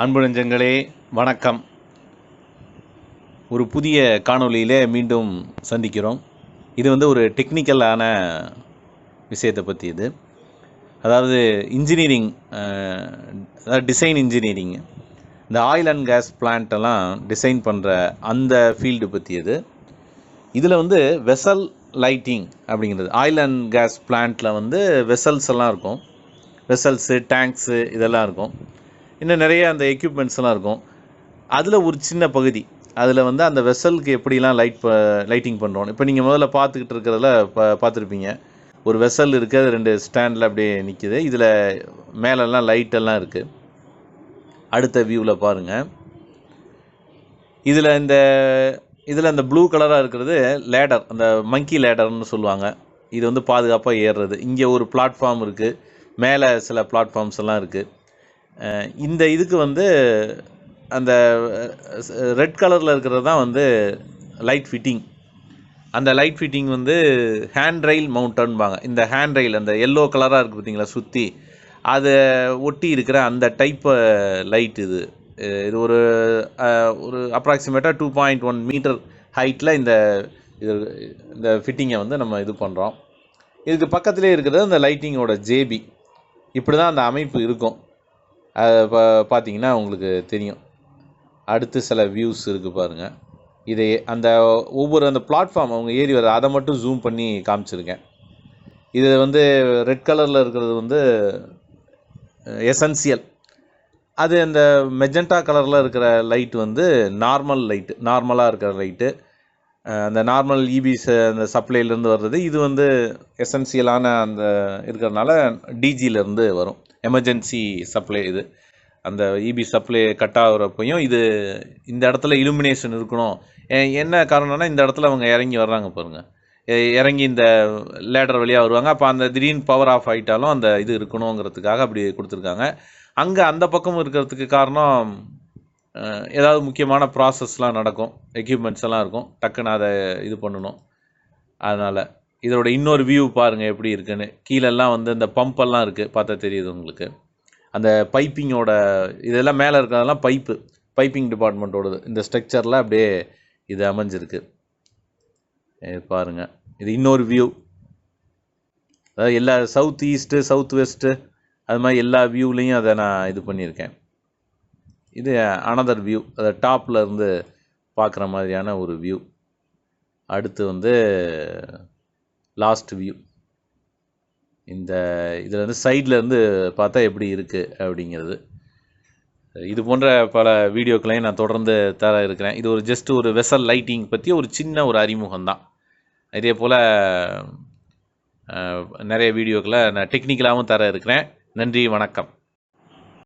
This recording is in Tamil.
அன்பு நெஞ்சங்களே வணக்கம். ஒரு புதிய காணொளியிலே மீண்டும் சந்திக்கிறோம். இது ஒரு டெக்னிக்கலான விஷயத்தை பற்றி. அதாவது இன்ஜினியரிங், அதாவது டிசைன் இன்ஜினியரிங், இந்த ஆயில் அண்ட் கேஸ் பிளான்ட்டெல்லாம் டிசைன் பண்ணுற அந்த ஃபீல்டு பற்றியது. இதில் வெசல் லைட்டிங் அப்படிங்கிறது, ஆயில் அண்ட் கேஸ் பிளான்ட்டில் வெசல்ஸ் எல்லாம் இருக்கும். வெசல்ஸு, டேங்க்ஸு இதெல்லாம் இருக்கும். இன்னும் நிறைய அந்த எக்யூப்மெண்ட்ஸ்லாம் இருக்கும். அதில் ஒரு சின்ன பகுதி, அதில் அந்த வெசலுக்கு எப்படிலாம் லைட்டிங் பண்ணுறோம். இப்போ நீங்கள் முதல்ல பார்த்துக்கிட்டு இருக்கிறதுல பார்த்துருப்பீங்க. ஒரு வெசல் இருக்குது, அது 2 ஸ்டாண்டில் அப்படியே நிற்கிது. இதில் மேலெல்லாம் லைட்டெல்லாம் இருக்குது. அடுத்த வியூவில் பாருங்கள். இதில் அந்த ப்ளூ கலராக இருக்கிறது லேடர், அந்த மங்கி லேடர்னு சொல்லுவாங்க. இது பாதுகாப்பாக ஏறுறது. இங்கே ஒரு பிளாட்ஃபார்ம் இருக்குது, மேலே சில பிளாட்ஃபார்ம்ஸ் எல்லாம் இருக்குது. இந்த இதுக்கு அந்த ரெட் கலரில் இருக்கிறது தான் லைட் ஃபிட்டிங். அந்த லைட் ஃபிட்டிங் ஹேண்ட் ரெயில் மவுண்டன்பாங்க. இந்த ஹேண்ட் ரெயில் அந்த எல்லோ கலராக இருக்குது பார்த்தீங்களா, சுற்றி அதை ஒட்டி இருக்கிற அந்த டைப் லைட். இது ஒரு அப்ராக்சிமேட்டாக 2.1 மீட்டர் ஹைட்டில் இந்த ஃபிட்டிங்கை நம்ம இது பண்ணுறோம். இதுக்கு பக்கத்துலேயே இருக்கிறது அந்த லைட்டிங்கோட ஜேபி. இப்படி தான் அந்த அமைப்பு இருக்கும். அதை பார்த்தீங்கன்னா உங்களுக்கு தெரியும். அடுத்து சில வியூஸ் இருக்குது பாருங்கள். இதை அந்த ஒவ்வொரு அந்த பிளாட்ஃபார்ம் அவங்க ஏறி வர அதை மட்டும் ஜூம் பண்ணி காமிச்சிருக்கேன். இது ரெட் கலரில் இருக்கிறது எசென்சியல். அது அந்த மெஜெண்டா கலரில் இருக்கிற லைட் நார்மல் லைட்டு, நார்மலாக இருக்கிற லைட்டு. அந்த நார்மல் இபிஸ் அந்த சப்ளைலேருந்து வர்றது. இது எசென்சியலான அந்த இருக்கிறதுனால டிஜிலேருந்து வரும், எமர்ஜென்சி சப்ளை. இது அந்த இபி சப்ளை கட் ஆகிறப்பையும் இந்த இடத்துல இலுமினேஷன் இருக்கணும். என்ன காரணம்னா, இந்த இடத்துல அவங்க இறங்கி வர்றாங்க பாருங்கள், இறங்கி இந்த லேடர் வழியாக வருவாங்க. அப்போ அந்த திடீர்னு பவர் ஆஃப் ஆகிட்டாலும் அந்த இது இருக்கணுங்கிறதுக்காக அப்படி கொடுத்துருக்காங்க. அங்கே அந்த பக்கம் இருக்கிறதுக்கு காரணம், ஏதாவது முக்கியமான ப்ராசஸ்லாம் நடக்கும், எக்யூப்மெண்ட்ஸ் எல்லாம் இருக்கும், டக்குன்னு அதை இது பண்ணணும். அதனால் இதோட இன்னொரு வியூ பாருங்கள் எப்படி இருக்குன்னு. கீழெல்லாம் இந்த பம்பெல்லாம் இருக்குது, பார்த்தா தெரியுது உங்களுக்கு. அந்த பைப்பிங்கோட இதெல்லாம் மேலே இருக்கிறதெல்லாம் பைப்பிங் டிபார்ட்மெண்ட்டோடது. இந்த ஸ்ட்ரக்சரில் அப்படியே இது அமைஞ்சிருக்கு பாருங்கள். இது இன்னொரு வியூ. அதாவது எல்லா சவுத் ஈஸ்ட்டு, சவுத் வெஸ்ட்டு, அது மாதிரி எல்லா வியூலையும் அதை நான் இது பண்ணியிருக்கேன். இது அனதர் வியூ, அதை டாப்பில் இருந்து பார்க்குற மாதிரியான ஒரு வியூ. அடுத்து லாஸ்ட் வியூ. இதில் சைடில் இருந்து பார்த்தா எப்படி இருக்குது அப்படிங்கிறது. இது போன்ற பல வீடியோக்களையும் நான் தொடர்ந்து தர இருக்கிறேன். இது ஜஸ்ட் ஒரு வெசல் லைட்டிங் பற்றி ஒரு சின்ன ஒரு அறிமுகம் தான். இதே போல் நிறைய வீடியோக்களை நான் டெக்னிக்கலாகவும் தர இருக்கிறேன். நன்றி, வணக்கம்.